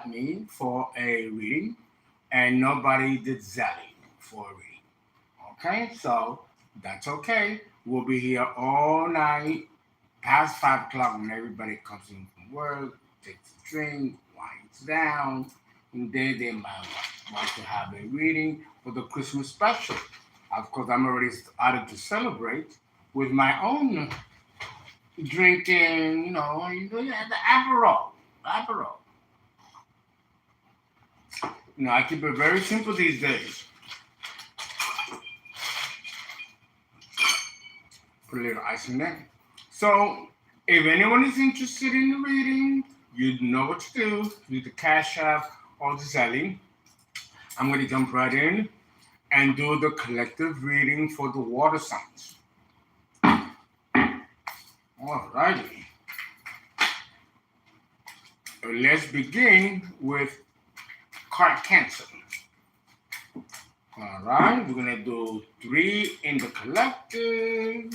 me for a reading, and nobody did ZELLE for a reading. Okay, so that's okay. We'll be here all night, past 5 o'clock when everybody comes in from work, takes a drink, winds down, and then they might want to have a reading for the Christmas special. Of course, I'm already started to celebrate with my own drinking, yeah, the Aperol. Aperol. I keep it very simple these days. Put a little ice in there. So, if anyone is interested in the reading, you know what to do. Do the Cash App or the Zelle. I'm going to jump right in and do the collective reading for the water signs. Alrighty. Let's begin with card Cancer. Alright, we're going to do 3 in the collective.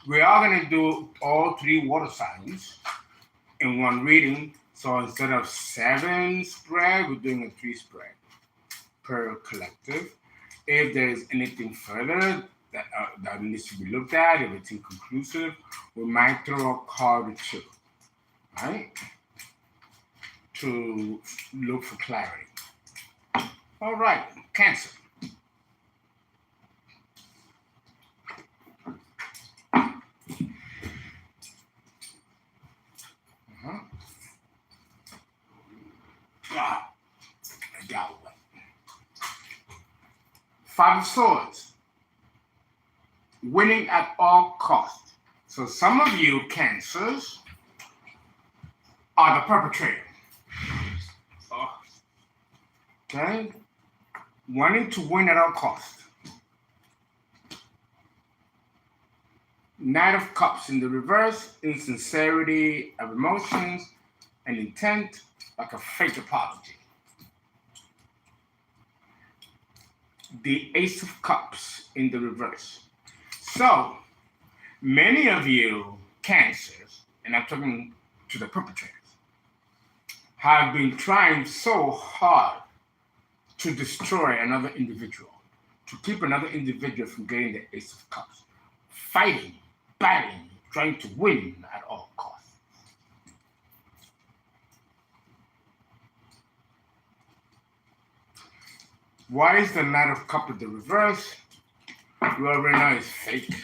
We are going to do all 3 water signs in one reading. So instead of 7 spread, we're doing a 3 spread per collective. If there's anything further that needs to be looked at, if it's inconclusive, we might throw a card or 2, right? To look for clarity. All right, Cancer. I got it. 5 of Swords. Winning at all costs. So some of you Cancers are the perpetrator. Okay? Wanting to win at all costs. Knight of Cups in the reverse, insincerity of emotions and intent, like a fake apology. The Ace of Cups in the reverse. So, many of you Cancers, and I'm talking to the perpetrators, have been trying so hard to destroy another individual, to keep another individual from getting the Ace of Cups. Fighting, battling, trying to win at all costs. Why is the Knight of Cups in the reverse? You already know it's fake.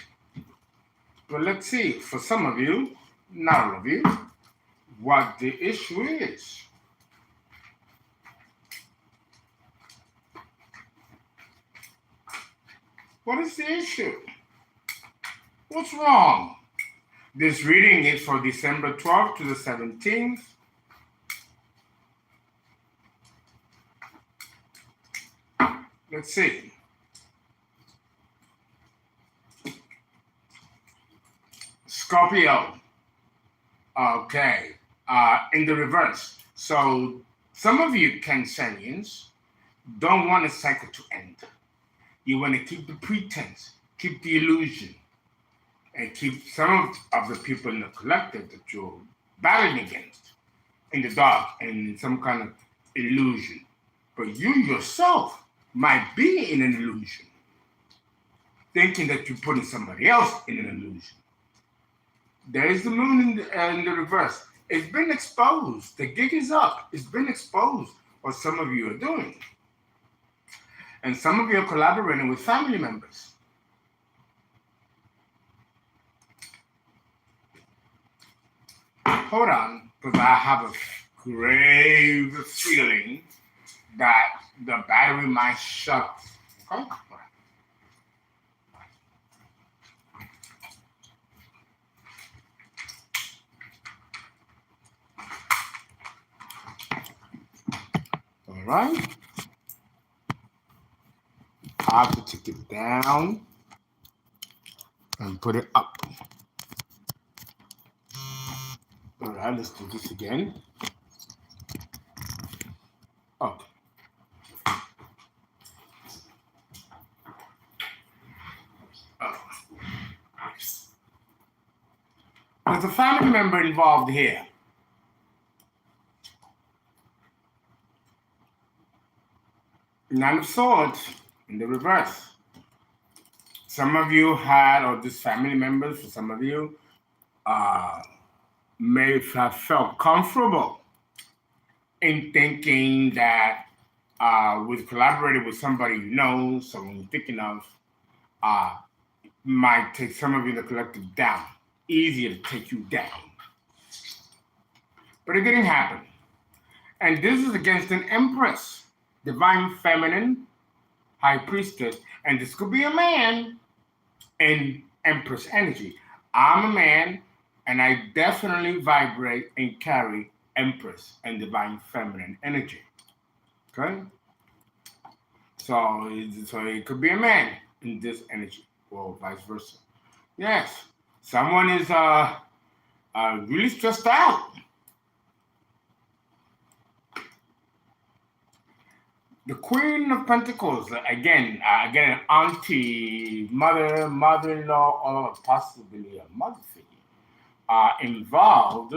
But let's see, for some of you, not all of you, what the issue is. What is the issue? What's wrong? This reading is for December 12th to the 17th. Let's see. Scorpio. Okay. In the reverse. So some of you Cancerians don't want a cycle to end. You want to keep the pretense, keep the illusion, and keep some of the people in the collective that you're battling against in the dark and in some kind of illusion. But you yourself might be in an illusion, thinking that you're putting somebody else in an illusion. There is the moon in the reverse. It's been exposed. The gig is up. It's been exposed what some of you are doing. And some of you are collaborating with family members. Hold on, because I have a grave feeling that the battery might shut. Okay? All right. I have to take it down and put it up. All right, let's do this again. Okay. There's a family member involved here. Nine of Swords in the reverse. Some of you had, or just family members, for some of you, may have felt comfortable in thinking that with collaborating with somebody you know, someone you're thinking of, might take some of you in the collective down. Easier to take you down. But it didn't happen. And this is against an Empress, Divine Feminine, High Priestess, and this could be a man in Empress energy. I'm a man, and I definitely vibrate and carry Empress and Divine Feminine energy. Okay? So it could be a man in this energy, or vice versa. Yes, someone is really stressed out. The Queen of Pentacles, again, an auntie, mother, mother-in-law, or possibly a mother figure, are involved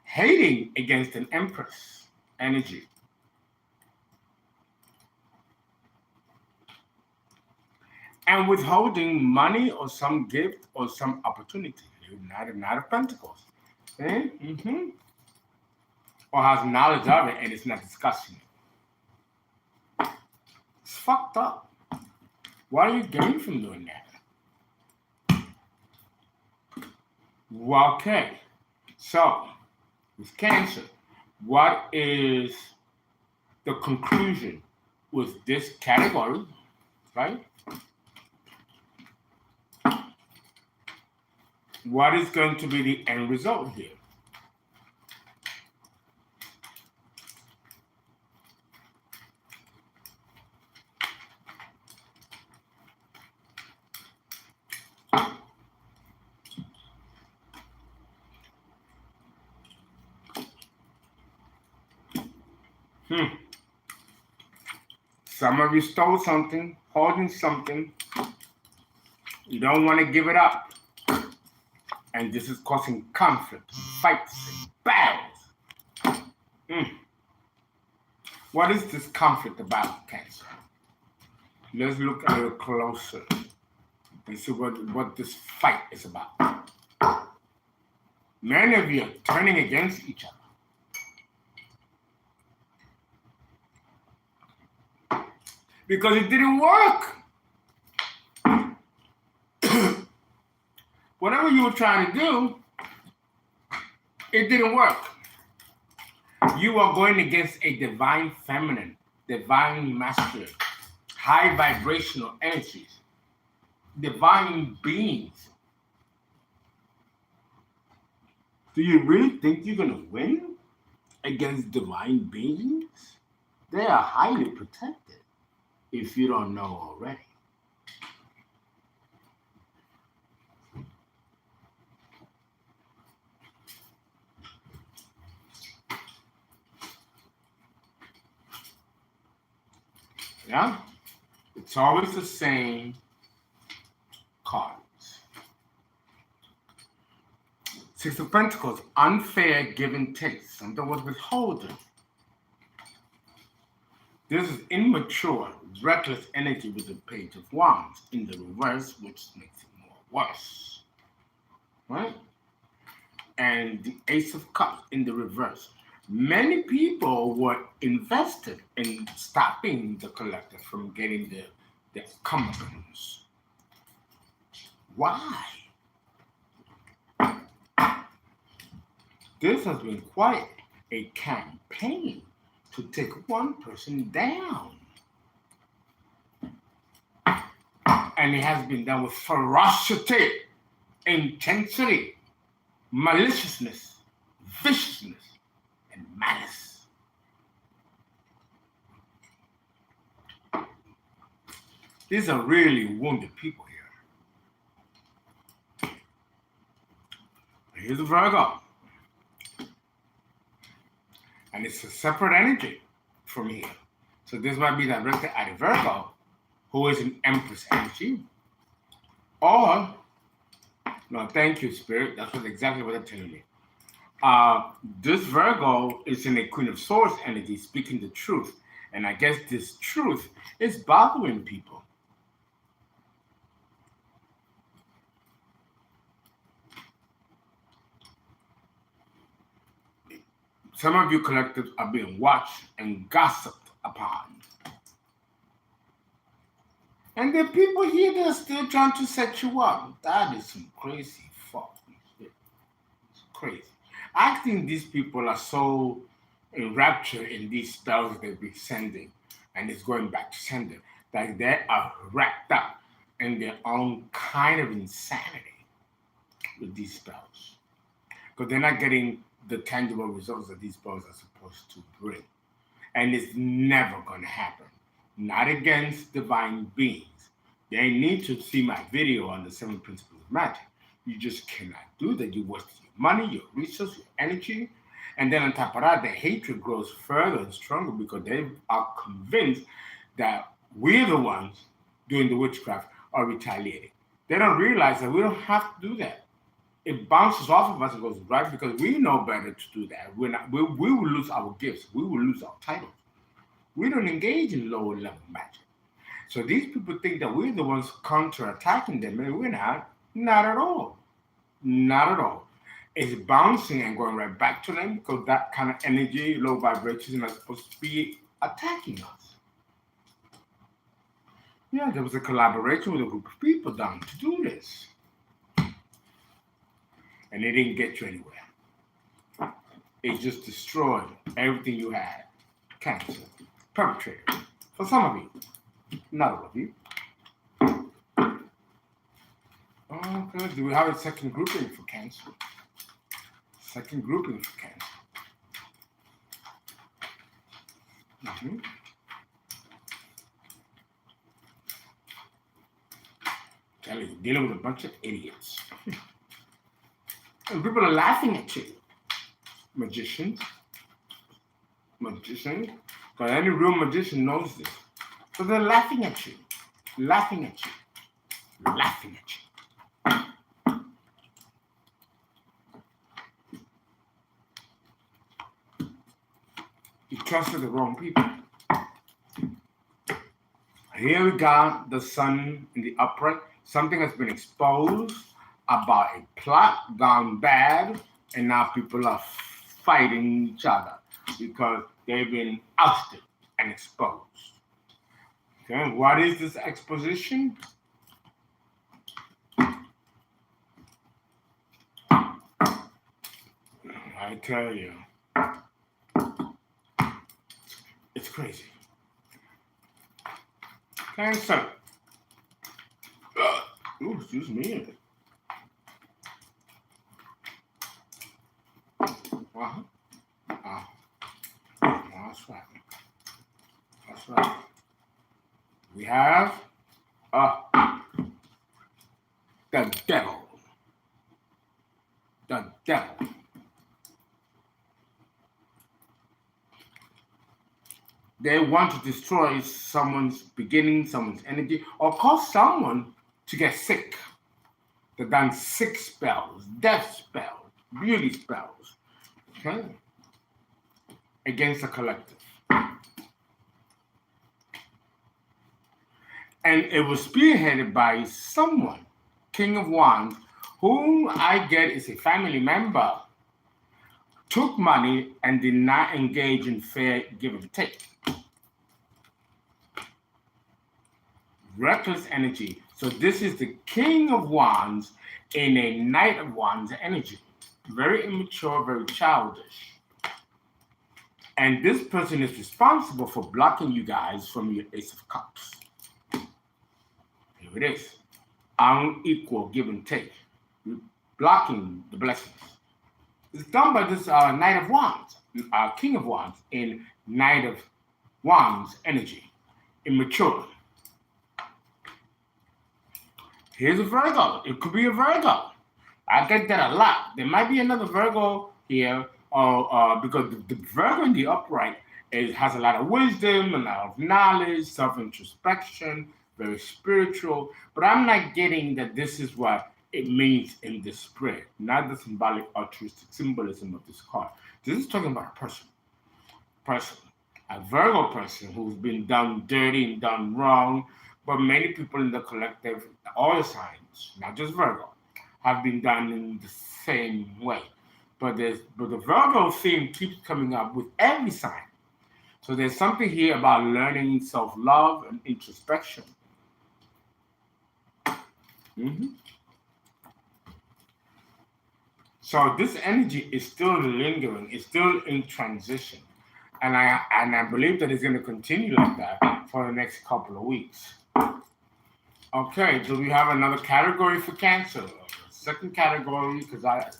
hating against an Empress energy. And withholding money or some gift or some opportunity. Knight of Pentacles. Okay? Mm-hmm. Or has knowledge of it and is not discussing it. It's fucked up. What are you getting from doing that? Well, okay. So, with Cancer, what is the conclusion with this category, right? What is going to be the end result here? Some of you stole something, holding something. You don't want to give it up. And this is causing conflict, fights, and battles. What is this conflict about, Cancer? Let's look a little closer and see what this fight is about. Many of you are turning against each other. Because it didn't work. Whatever you were trying to do, it didn't work. You are going against a divine feminine, divine masculine, high vibrational energies, divine beings. Do you really think you're going to win against divine beings? They are highly protected, if you don't know already. Yeah? It's always the same cards. Six of Pentacles, unfair give and take. Something was withholding. This is immature, reckless energy with the Page of Wands in the reverse, which makes it more worse. Right? And the Ace of Cups in the reverse. Many people were invested in stopping the collective from getting their comeuppance. Why? This has been quite a campaign to take one person down. And it has been done with ferocity, intensity, maliciousness, viciousness, and malice. These are really wounded people here. Here's a Virgo. And it's a separate energy from here. So this might be directed at a Virgo who is an Empress energy. Or, no, thank you, Spirit. That's exactly what they're telling me. This Virgo is in a Queen of Swords energy, speaking the truth And I guess this truth is bothering people. Some of you collectives are being watched and gossiped upon. And there are people here that are still trying to set you up. That is some crazy fucking shit. It's crazy. I think these people are so enraptured in these spells they've been sending, and it's going back to sender, that they are wrapped up in their own kind of insanity with these spells. Because they're not getting the tangible results that these spells are supposed to bring. And it's never going to happen. Not against divine beings. They need to see my video on the 7 principles of magic. You just cannot do that. You waste your money, your resources, your energy. And then on top of that, the hatred grows further and stronger because they are convinced that we're the ones doing the witchcraft or retaliating. They don't realize that we don't have to do that. It bounces off of us and goes right because we know better to do that. We will lose our gifts. We will lose our titles. We don't engage in lower level magic. So these people think that we're the ones counter-attacking them, and we're not. Not at all. Not at all. It's bouncing and going right back to them because that kind of energy, low vibrations, are supposed to be attacking us. Yeah, there was a collaboration with a group of people done to do this. And it didn't get you anywhere. It just destroyed everything you had. Cancer. Perpetrated. For some of you. Not all of you. Okay, do we have a second grouping for Cancer? Second grouping for Cancer. Mm-hmm. Tell you, dealing with a bunch of idiots. And people are laughing at you. Magicians. Because any real magician knows this. So they're laughing at you. Laughing at you. Laughing at you. You trusted the wrong people. Here we got the sun in the upright. Something has been exposed about a plot gone bad, and now people are fighting each other because they've been ousted and exposed. Okay, what is this exposition? I tell you, it's crazy. Cancer. Ooh, excuse me. That's right. That's right. We have the devil. The devil. They want to destroy someone's beginning, someone's energy, or cause someone to get sick. They've done sick spells, death spells, beauty spells, okay, against the collective. And it was spearheaded by someone, King of Wands, whom I get is a family member, took money and did not engage in fair give and take. Reckless energy. So this is the King of Wands in a Knight of Wands energy. Very immature, very childish. And this person is responsible for blocking you guys from your Ace of Cups. Here it is. Unequal give and take. Blocking the blessings. It's done by this Knight of Wands, King of Wands in Knight of Wands energy. Immature. Here's a Virgo. It could be a Virgo. I get that a lot. There might be another Virgo here, because the Virgo in the upright has a lot of wisdom, a lot of knowledge, self-introspection, very spiritual. But I'm not getting that this is what it means in this spread, not the symbolic altruistic symbolism of this card. This is talking about a person. a Virgo person who's been done dirty and done wrong, but many people in the collective, all the signs, not just Virgo, have been done in the same way. But the Virgo theme keeps coming up with every sign. So there's something here about learning self-love and introspection. Mhm. So this energy is still lingering, it's still in transition. And I believe that it's going to continue like that for the next couple of weeks. Okay, do we have another category for Cancer? Second category, because I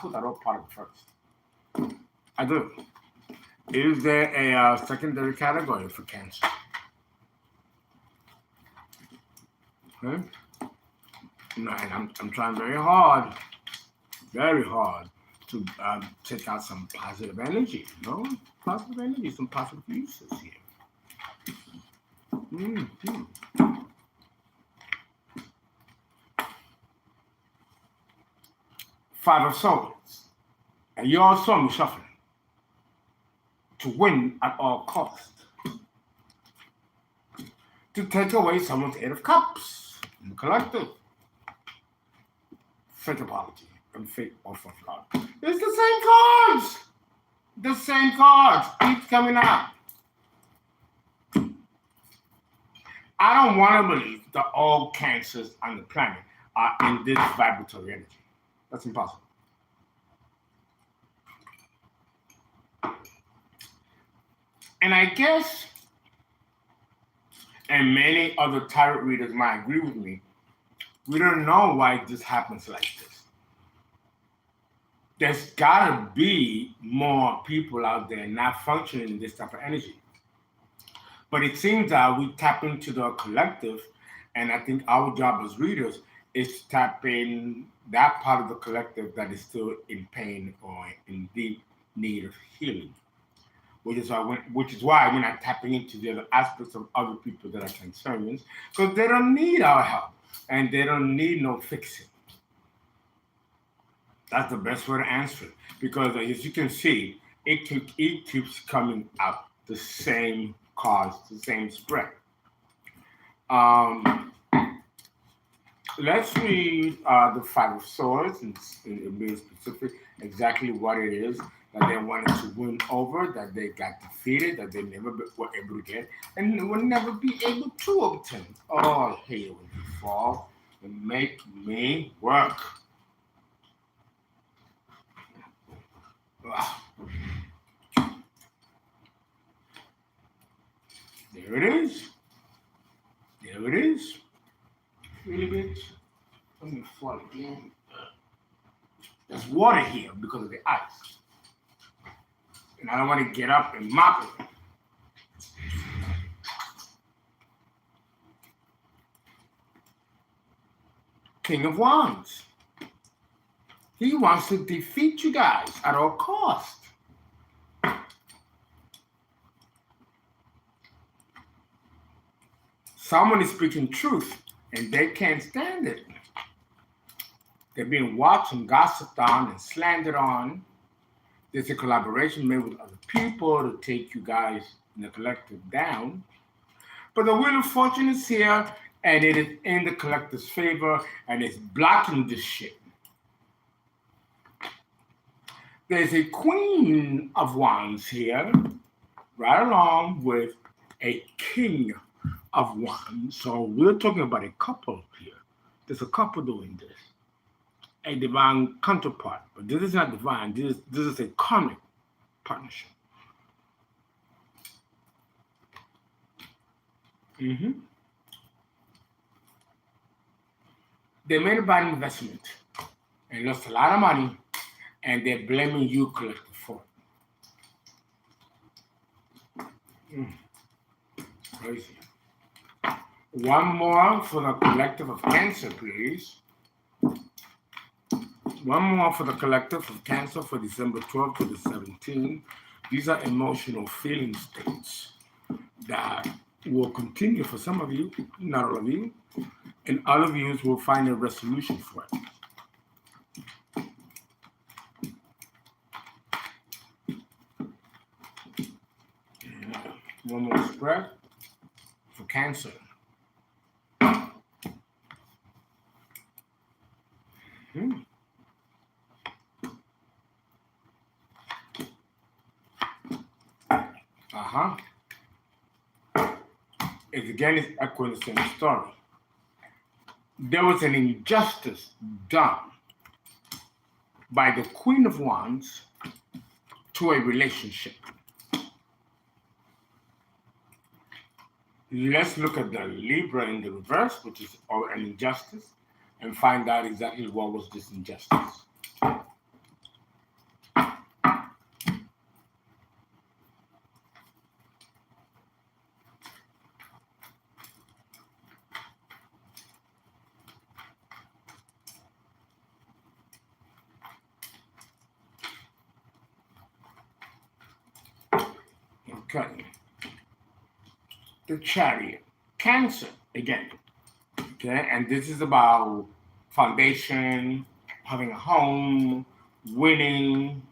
put that all part of it first. I do. Is there a secondary category for Cancer? Okay. No, and I'm trying very hard to take out some positive energy, positive energy, some positive uses here. Mm-hmm. Five of Swords, and you all saw me shuffling to win at all costs, to take away someone's Eight of Cups in the collective. Fake apology and fake offer of love. It's the same cards. The same cards keep coming out. I don't want to believe that all Cancers on the planet are in this vibratory energy. That's impossible. And I guess, and many other tarot readers might agree with me, we don't know why this happens like this. There's gotta be more people out there not functioning in this type of energy. But it seems that we tap into the collective, and I think our job as readers is to tap in that part of the collective that is still in pain or in deep need of healing. Which is why we're not tapping into the other aspects of other people that are Cancerians, because they don't need our help and they don't need no fixing. That's the best way to answer it, because as you can see, it keeps coming out the same cards, the same spread. Let's read the Five of Swords and be specific exactly what it is that they wanted to win over, that they got defeated, that they never were able to get, and will never be able to obtain. Oh, here when you fall and make me work. Wow. There it is. There it is. Really, bitch? Let me fall again. There's water here because of the ice. And I don't want to get up and mop it. King of Wands. He wants to defeat you guys at all costs. Someone is speaking truth and they can't stand it. They're being watched and gossiped on and slandered on. There's a collaboration made with other people to take you guys in the collective down. But the Wheel of Fortune is here, and it is in the collective's favor, and it's blocking this shit. There's a Queen of Wands here, right along with a King of Wands. So we're talking about a couple here. There's a couple doing this. A divine counterpart, but this is not divine. This is a karmic partnership. They made a bad investment and lost a lot of money, and they're blaming you, collective, for it. Crazy. One more for the collective of Cancer, please. One more for the collective of Cancer for December 12th to the 17th. These are emotional feeling states that will continue for some of you, not all of you, and all of you will find a resolution for it. One more spread for Cancer. It's echoing the same story. There was an injustice done by the Queen of Wands to a relationship. Let's look at the Libra in the reverse, which is an injustice, and find out exactly what was this injustice. Okay. The Chariot, Cancer again. Okay, and this is about foundation, having a home, winning.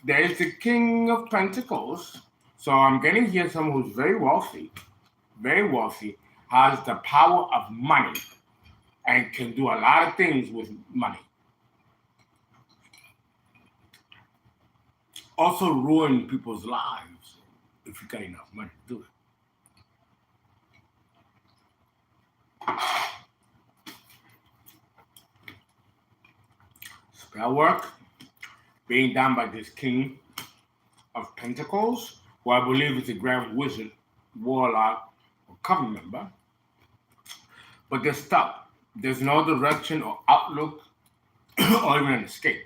There is the King of Pentacles. So I'm getting here someone who's very wealthy, has the power of money, and can do a lot of things with money. Also ruin people's lives if you got enough money to do it. Spell work being done by this King of Pentacles, who I believe is a Grand Wizard, Warlock, or Coven member. But they're stuck. There's no direction or outlook or even an escape.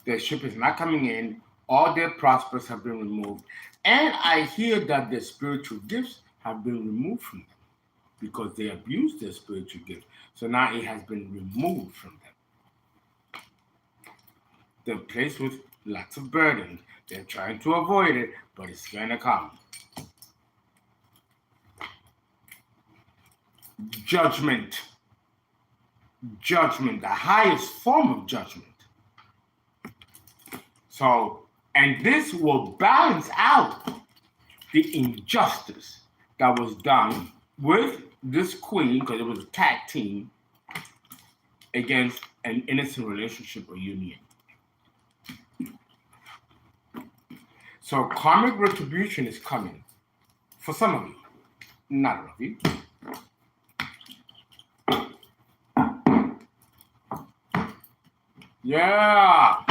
Their ship is not coming in. All their prospects have been removed. And I hear that their spiritual gifts have been removed from them because they abused their spiritual gift. So now it has been removed from them. They're placed with lots of burden. They're trying to avoid it, but it's going to come. Judgment. Judgment, the highest form of judgment. So, and this will balance out the injustice that was done with this queen, because it was a tag team against an innocent relationship or union. So karmic retribution is coming for some of you, not all of you. Yeah.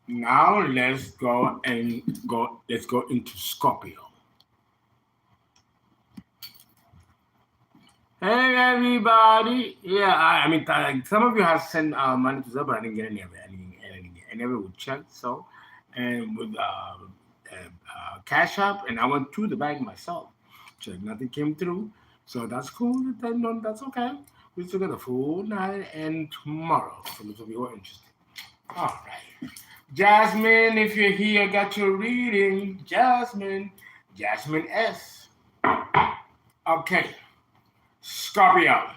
Now let's go into Scorpio. Hey everybody! Yeah, I mean, some of you have sent money to Zelle, but I didn't get any of it. I never would check. So, and with Cash App, and I went through the bank myself. Check, nothing came through. So that's cool. That's okay. We still got a full night and tomorrow for those of you who are interested. All right. Jasmine, if you're here, got your reading. Jasmine S. Okay. Scorpio.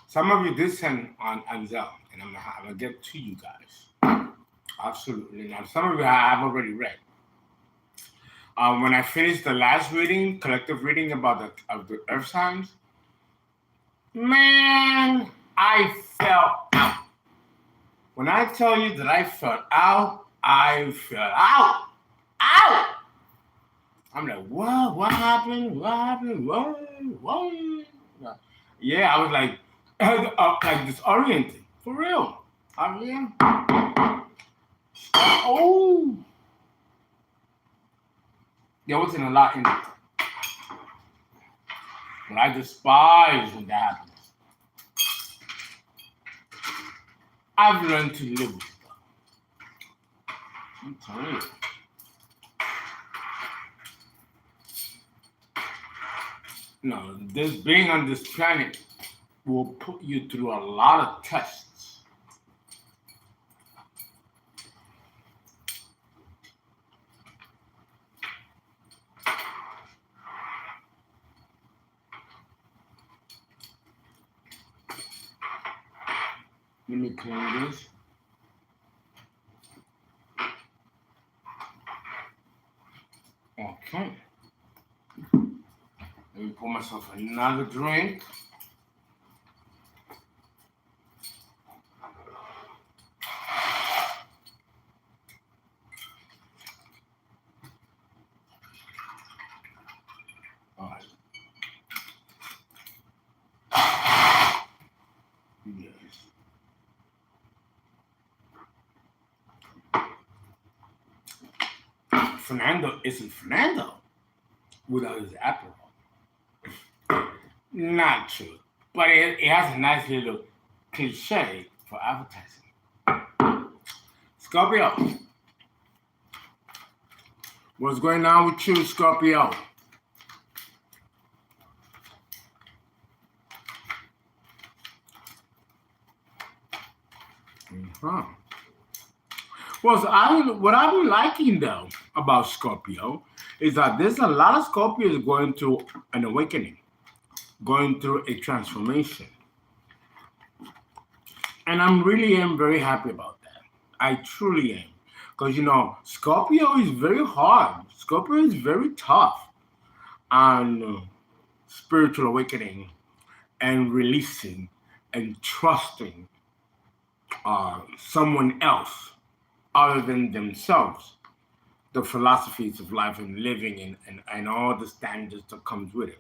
Some of you did send on ZELLE, and I'm gonna get to you guys. Absolutely. Now, some of you I've already read. When I finished the last reading, collective reading about the earth signs, man, I fell out. When I tell you that I fell out, I fell out. I'm like, what? What happened? What? Yeah, I was like disoriented. For real. I mean, oh. There wasn't a lot in it. But I despise when that happens. I've learned to live with it. I'm telling you. No, this being on this planet will put you through a lot of tests. Let me clean this. Okay. Let me pour myself another drink. All right. Yes. Fernando isn't Fernando without his apple. Not true. But it has a nice little cliche for advertising. Scorpio. What's going on with you, Scorpio? Uh-huh. Well, so what I've been liking though about Scorpio is that there's a lot of Scorpios going through an awakening, going through a transformation. And I'm really am very happy about that. I truly am. Because, Scorpio is very hard. Scorpio is very tough on spiritual awakening and releasing and trusting someone else other than themselves, the philosophies of life and living and all the standards that comes with it.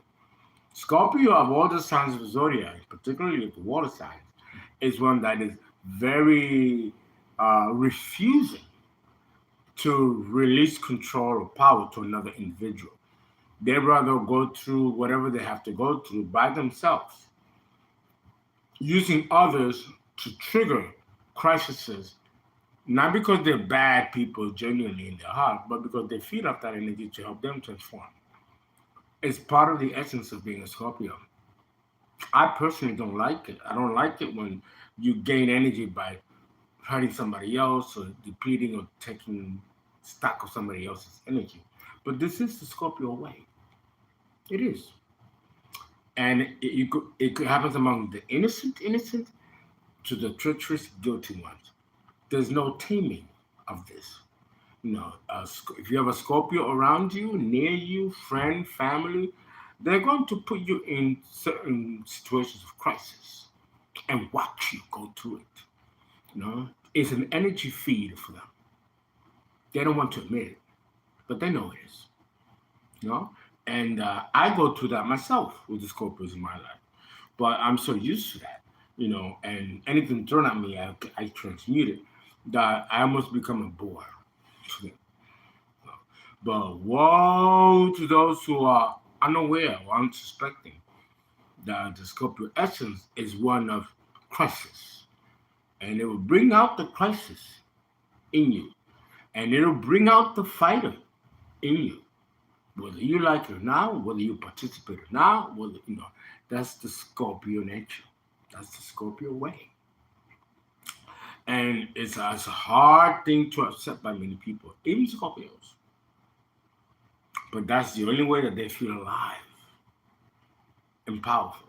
Scorpio, of all the signs of the zodiac, particularly the water signs, is one that is very refusing to release control or power to another individual. They'd rather go through whatever they have to go through by themselves, using others to trigger crises, not because they're bad people genuinely in their heart, but because they feed off that energy to help them transform. It's part of the essence of being a Scorpio. I personally don't like it. I don't like it when you gain energy by hurting somebody else or depleting or taking stock of somebody else's energy. But this is the Scorpio way. It is. And it happens among the innocent, to the treacherous, guilty ones. There's no taming of this. If you have a Scorpio around you, near you, friend, family, they're going to put you in certain situations of crisis and watch you go through it. It's an energy feed for them. They don't want to admit it, but they know it is. You know, and I go through that myself with the Scorpios in my life, but I'm so used to that. And anything thrown at me, I transmute it. That I almost become a bore to them. But woe to those who are unaware or unsuspecting that the Scorpio essence is one of crisis. And it will bring out the crisis in you. And it'll bring out the fighter in you. Whether you like it or not, whether you participate or not, that's the Scorpio nature. That's the Scorpio way. And it's a hard thing to accept by many people, even Scorpios. But that's the only way that they feel alive and powerful,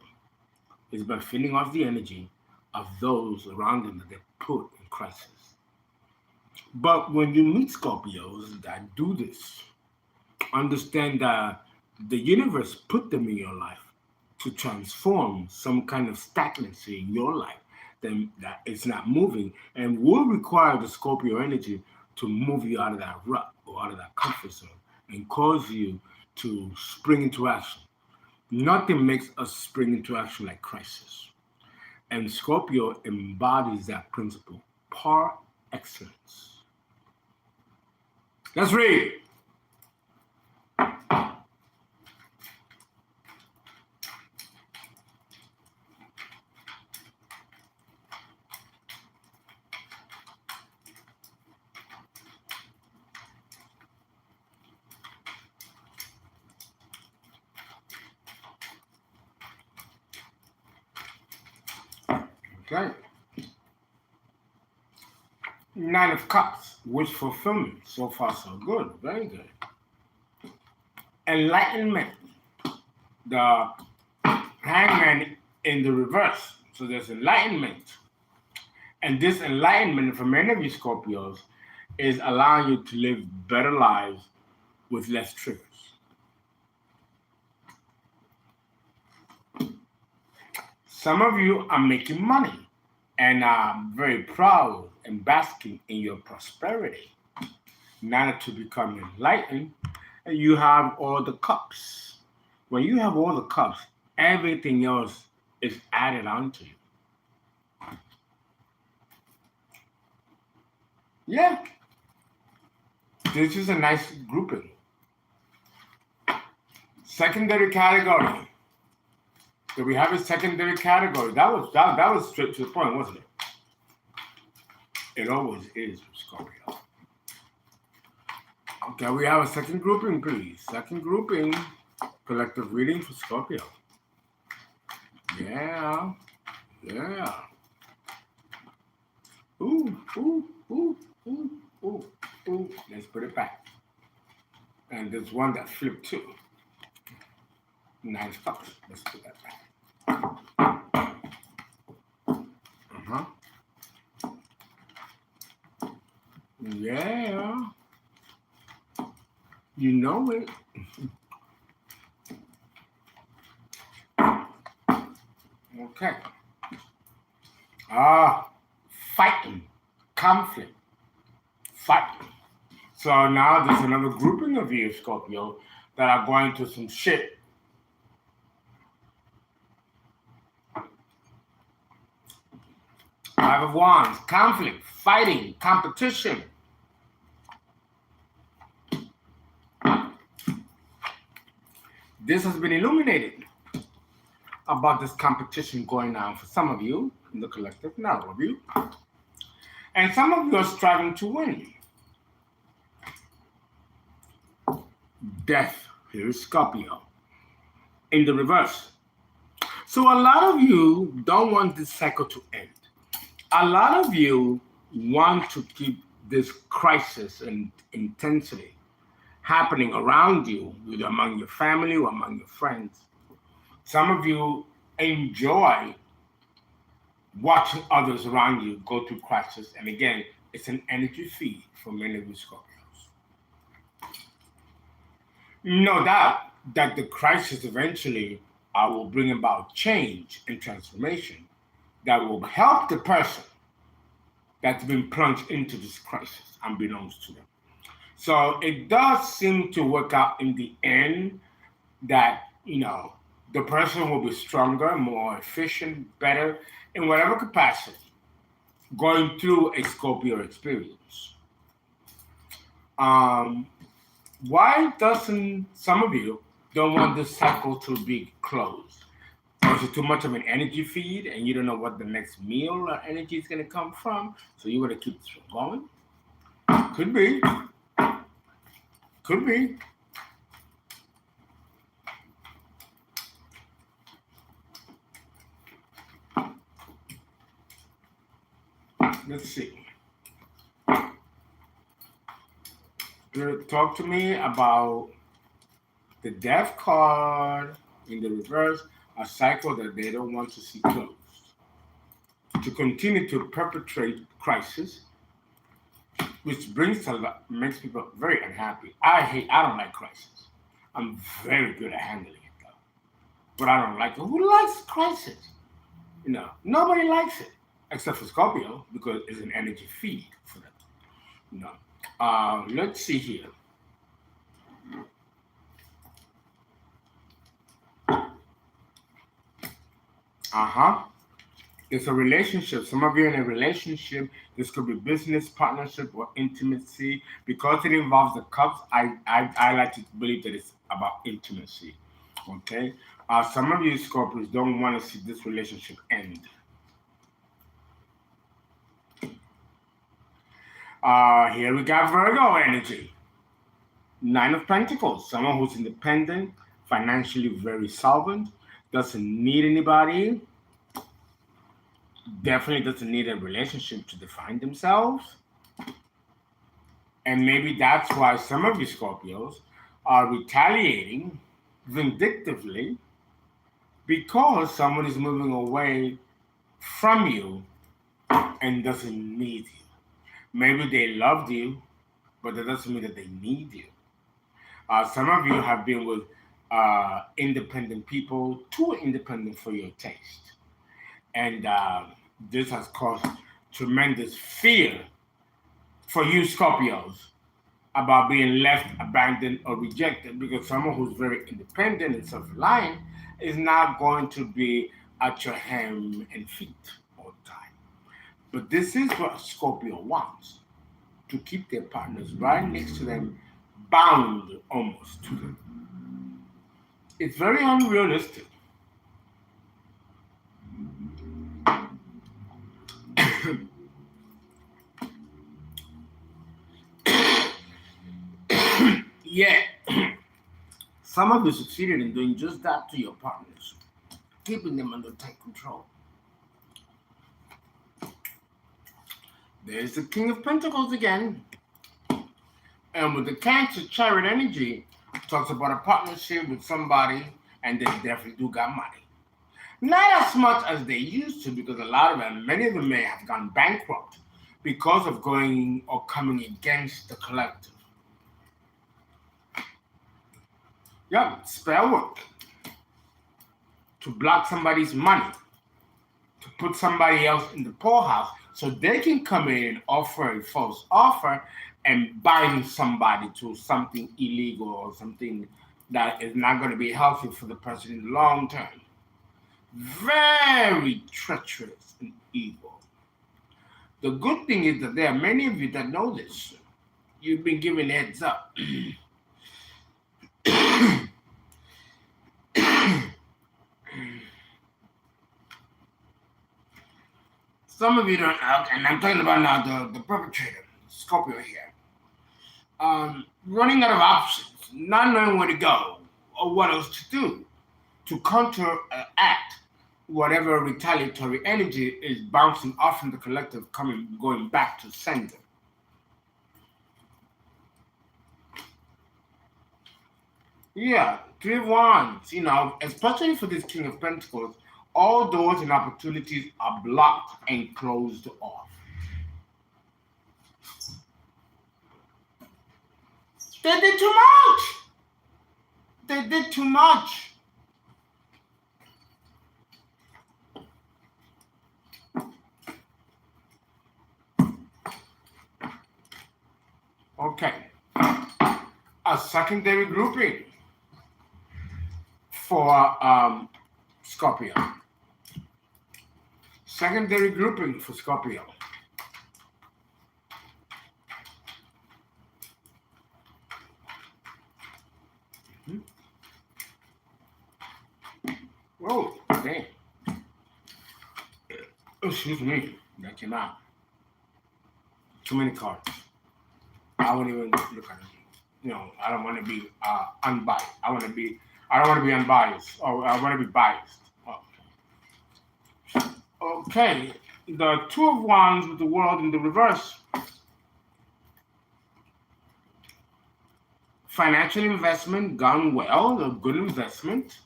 is by feeding off the energy of those around them that they put in crisis. But when you meet Scorpios that do this, understand that the universe put them in your life to transform some kind of stagnancy in your life, then that it's not moving, and will require the Scorpio energy to move you out of that rut or out of that comfort zone and cause you to spring into action. Nothing makes us spring into action like crisis. And Scorpio embodies that principle par excellence. Let's read. Okay. Nine of Cups, wish fulfillment. So far, so good. Very good. Enlightenment. The hangman in the reverse. So there's enlightenment. And this enlightenment for many of you Scorpios is allowing you to live better lives with less triggers. Some of you are making money and are very proud and basking in your prosperity. Now that you become enlightened, you have all the cups. When you have all the cups, everything else is added onto you. Yeah. This is a nice grouping. Secondary category. So we have a secondary category. That was straight to the point, wasn't it? It always is with Scorpio. Okay, we have a second grouping, please. Second grouping, collective reading for Scorpio. Yeah. Ooh. Let's put it back. And there's one that flipped too. 9 cups. Let's put that back. Yeah. You know it. Okay. Fighting. Conflict. Fighting. So now there's another grouping of you, Scorpio, that are going through some shit. Five of Wands. Conflict. Fighting. Competition. This has been illuminated about this competition going on for some of you in the collective, not all of you. And some of you are striving to win. Death, here is Scorpio, in the reverse. So a lot of you don't want this cycle to end. A lot of you want to keep this crisis and intensity happening around you, either among your family or among your friends. Some of you enjoy watching others around you go through crisis. And again, it's an energy feed for many of you Scorpios. No doubt that the crisis eventually will bring about change and transformation that will help the person that's been plunged into this crisis, unbeknownst to them. So it does seem to work out in the end that, the person will be stronger, more efficient, better, in whatever capacity, going through a Scorpio experience. Why doesn't some of you don't want this cycle to be closed? Or is it too much of an energy feed and you don't know what the next meal or energy is going to come from? So you want to keep this going? Could be. Could be. Let's see. Talk to me about the Death card in the reverse, a cycle that they don't want to see closed. To continue to perpetrate crisis, which makes people very unhappy. I don't like crisis. I'm very good at handling it though. But I don't like it. Who likes crisis? Nobody likes it. Except for Scorpio, because it's an energy feed for them. Let's see here. It's a relationship. Some of you are in a relationship. This could be business, partnership, or intimacy. Because it involves the cups, I like to believe that it's about intimacy. Okay? Some of you Scorpios don't want to see this relationship end. Here we got Virgo energy. 9 of Pentacles. Someone who's independent, financially very solvent, doesn't need anybody, definitely doesn't need a relationship to define themselves. And maybe that's why some of you Scorpios are retaliating vindictively because someone is moving away from you and doesn't need you. Maybe they loved you, but that doesn't mean that they need you. Some of you have been with independent people, too independent for your taste. And this has caused tremendous fear for you Scorpios about being left, abandoned, or rejected, because someone who's very independent and self-reliant is not going to be at your hand and feet all the time. But this is what Scorpio wants, to keep their partners right next to them, bound almost to them. It's very unrealistic. Yeah, some of you succeeded in doing just that to your partners, keeping them under tight control. There's the King of Pentacles again. And with the Cancer Chariot energy, talks about a partnership with somebody, and they definitely do got money. Not as much as they used to, because a lot of them, many of them may have gone bankrupt because of going or coming against the collective. Yeah, spell work. To block somebody's money, to put somebody else in the poorhouse so they can come in and offer a false offer and bind somebody to something illegal or something that is not going to be healthy for the person in the long term. Very treacherous and evil. The good thing is that there are many of you that know this. You've been given heads up. Some of you don't, and I'm talking about now the perpetrator, Scorpio here. Running out of options, not knowing where to go or what else to do to counteract whatever retaliatory energy is bouncing off from the collective, going back to sender. Yeah, 3 of Wands, especially for this King of Pentacles, all doors and opportunities are blocked and closed off. They did too much. They did too much. Okay. A secondary grouping for Scorpio. Secondary grouping for Scorpio. Oh, damn. Excuse me. That came out. Too many cards. I won't even look at it. I don't want to be unbiased. I don't want to be unbiased, or I want to be biased. Okay. The 2 of Wands with the World in the reverse. Financial investment gone well, a good investment.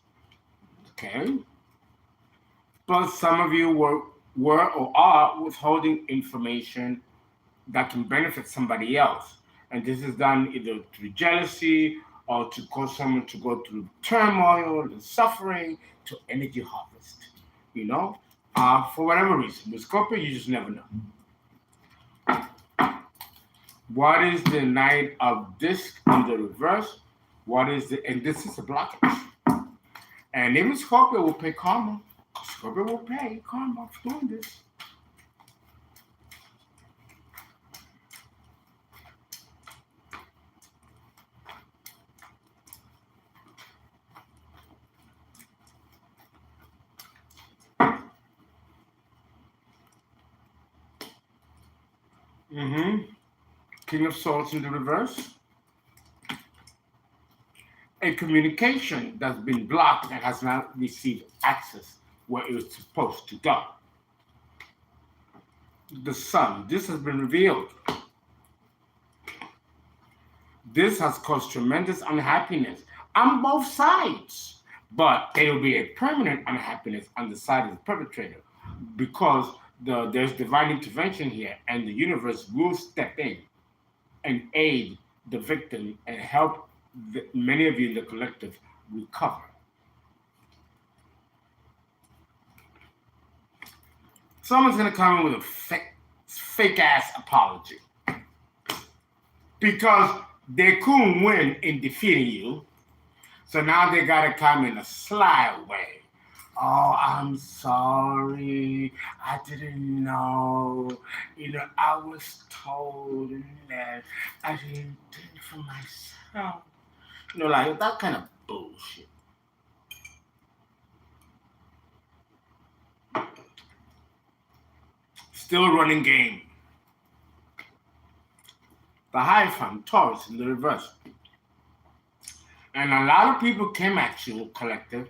Okay. But some of you were or are withholding information that can benefit somebody else. And this is done either through jealousy or to cause someone to go through turmoil and suffering, to energy harvest, for whatever reason. With Scorpio, you just never know. What is the Knight of Disc in the reverse? And this is a blockage. And even Scorpio will pay karma. Scorpio will pay karma for doing this. King of Swords in the reverse. A communication that's been blocked and has not received access where it was supposed to go. The Sun. This has been revealed. This has caused tremendous unhappiness on both sides, but there will be a permanent unhappiness on the side of the perpetrator, because there's divine intervention here, and the universe will step in and aid the victim and help many of you in the collective recover. Someone's gonna come in with a fake ass apology because they couldn't win in defeating you, so now they gotta come in a sly way. Oh, I'm sorry. I didn't know. I was told that I didn't do it for myself. Like that kind of bullshit. Still running game. The Hierophant, Taurus in the reverse. And a lot of people came at you, collective,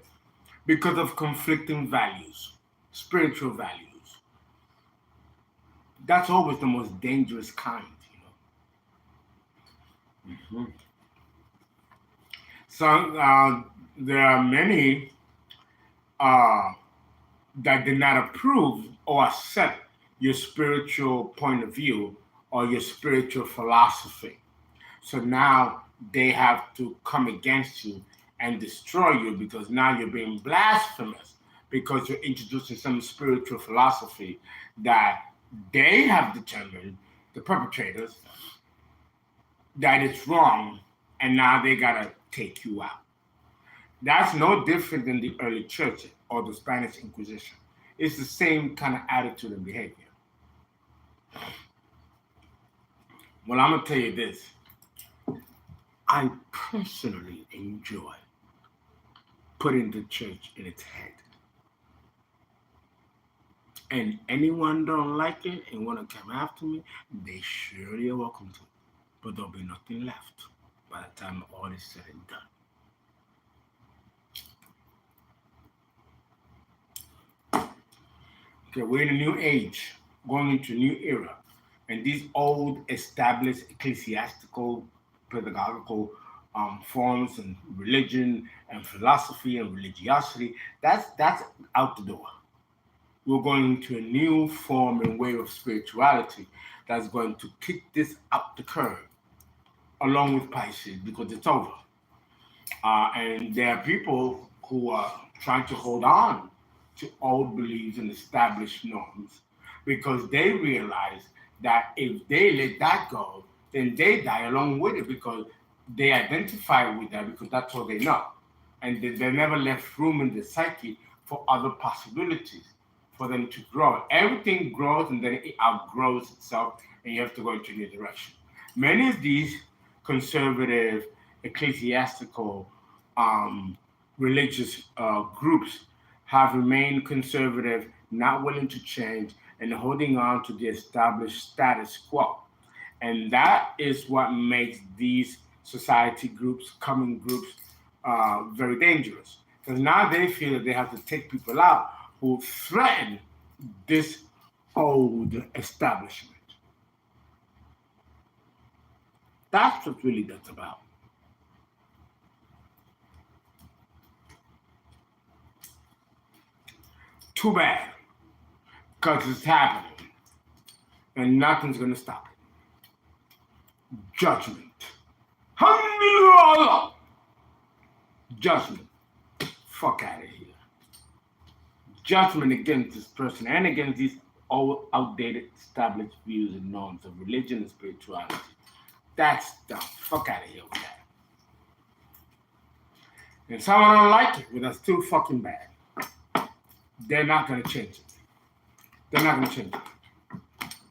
because of conflicting values, spiritual values. That's always the most dangerous kind, Mm-hmm. So there are many that did not approve or accept your spiritual point of view or your spiritual philosophy. So now they have to come against you and destroy you because now you're being blasphemous because you're introducing some spiritual philosophy that they have determined, the perpetrators, that it's wrong, and now they gotta take you out. That's no different than the early church or the Spanish Inquisition. It's the same kind of attitude and behavior. Well, I'm gonna tell you this. I personally enjoy putting the church in its head. And anyone don't like it and want to come after me, they surely are welcome to. But there'll be nothing left by the time all is said and done. Okay, we're in a new age, going into a new era. And these old established ecclesiastical, pedagogical forms and religion and philosophy and religiosity, that's out the door. We're going into a new form and way of spirituality that's going to kick this out the curb, along with Pisces, because it's over. And there are people who are trying to hold on to old beliefs and established norms because they realize that if they let that go, then they die along with it because they identify with that because that's all they know. And they never left room in the psyche for other possibilities for them to grow. Everything grows and then it outgrows itself and you have to go into a new direction. Many of these conservative, ecclesiastical, religious groups have remained conservative, not willing to change, and holding on to the established status quo. And that is what makes these society groups, common groups, very dangerous. Because now they feel that they have to take people out who threaten this old establishment. That's what really that's about. Too bad, because it's happening, and nothing's going to stop it. Judgment. Judgment. Fuck out of here. Judgment against this person and against these old, outdated, established views and norms of religion and spirituality. That's dumb. Fuck out of here with that. And someone don't like it, well, that's too fucking bad. They're not going to change it. They're not going to change it.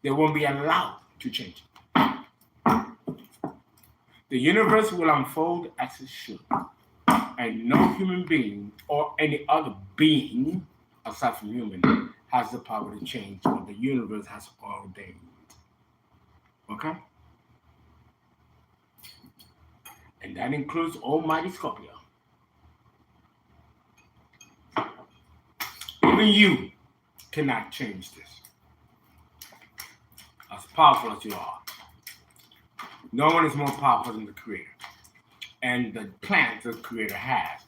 They won't be allowed to change it. The universe will unfold as it should. And no human being or any other being aside from human has the power to change what the universe has ordained. Okay? And that includes Almighty Scorpio. Even you cannot change this. As powerful as you are. No one is more powerful than the Creator. And the plans the Creator has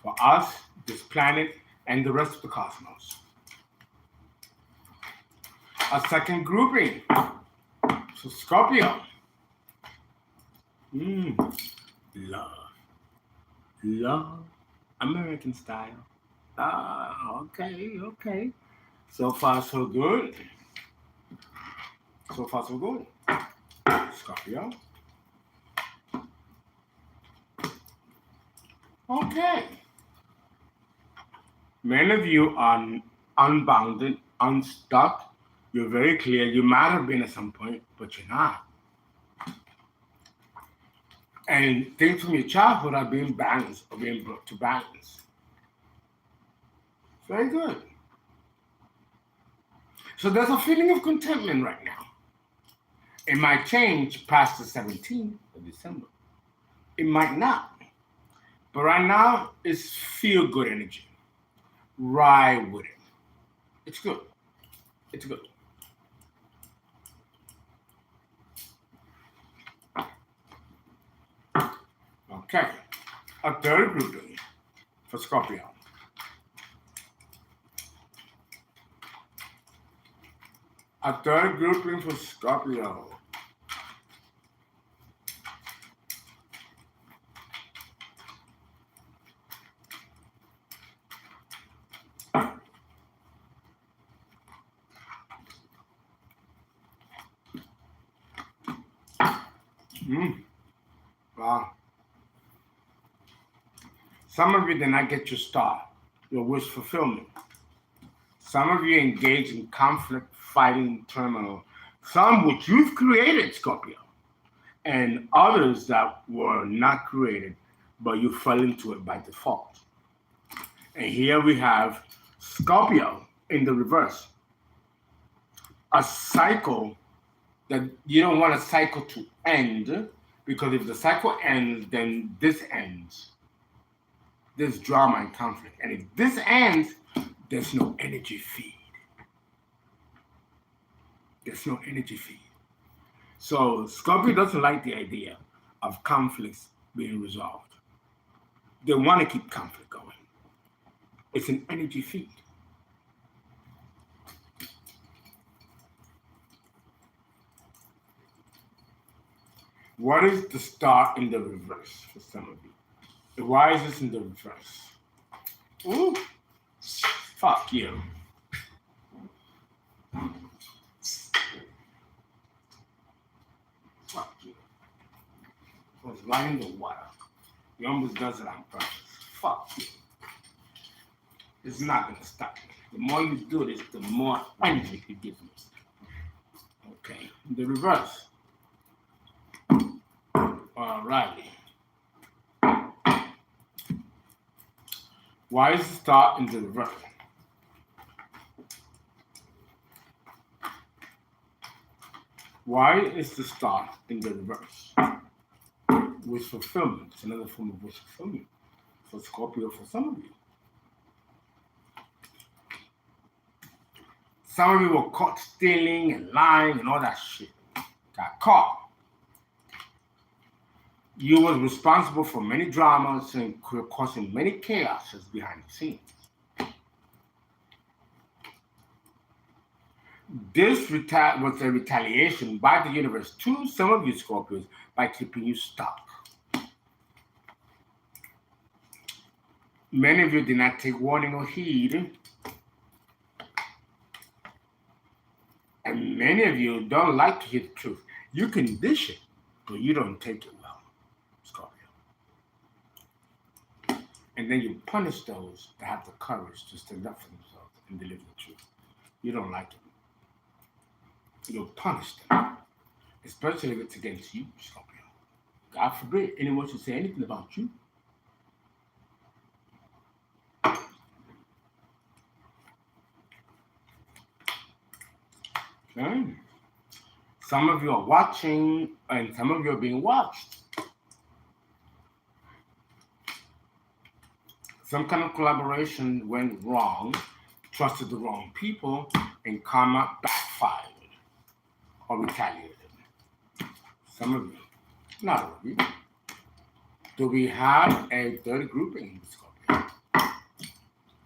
for us, this planet, and the rest of the cosmos. A second grouping. So Scorpio. Love. American style. Okay. So far, so good. Scorpio. Okay. Many of you are unbounded, unstuck. You're very clear. You might have been at some point, but you're not. And things from your childhood are being balanced, or being brought to balance. Very good. So there's a feeling of contentment right now. It might change past the 17th of December. It might not. But right now, it's feel-good energy. Ride with it. It's good. Okay. A third grouping for Scorpio. A third grouping for Scorpio. Wow. Some of you did not get your star, your wish fulfillment. Some of you engage in conflict, fighting, turmoil. Some which you've created, Scorpio, and others that were not created, but you fell into it by default. And here we have Scorpio in the reverse. A cycle that you don't want a cycle to end, because if the cycle ends, then this ends. There's drama and conflict. And if this ends, there's no energy feed. So Scorpio doesn't like the idea of conflicts being resolved. They want to keep conflict going. It's an energy feed. What is the star in the reverse for some of you? Why is this in the reverse? Ooh, fuck you. Fuck you. It was right in the water. He almost does it on purpose. Fuck you. It's not going to stop me. The more you do this, the more energy you give me. Okay, the reverse. Alrighty. Why is the star in the reverse? Why is the star in the reverse? Wish fulfillment. It's another form of wish fulfillment for Scorpio, for some of you. Some of you were caught stealing and lying and all that shit. Got caught. You was responsible for many dramas and causing many chaoses behind the scenes. This was a retaliation by the universe to some of you Scorpios by keeping you stuck. Many of you did not take warning or heed. And many of you don't like to hear the truth. You can dish it, but you don't take it well, Scorpio. And then you punish those that have the courage to stand up for themselves and deliver the truth. You don't like it. You'll punish them, especially if it's against you, Scorpio. God forbid anyone should say anything about you. Okay. Some of you are watching, and some of you are being watched. Some kind of collaboration went wrong, trusted the wrong people, and karma backfired or retaliated. Some of you, not all of you. Do we have a third grouping, Scorpio?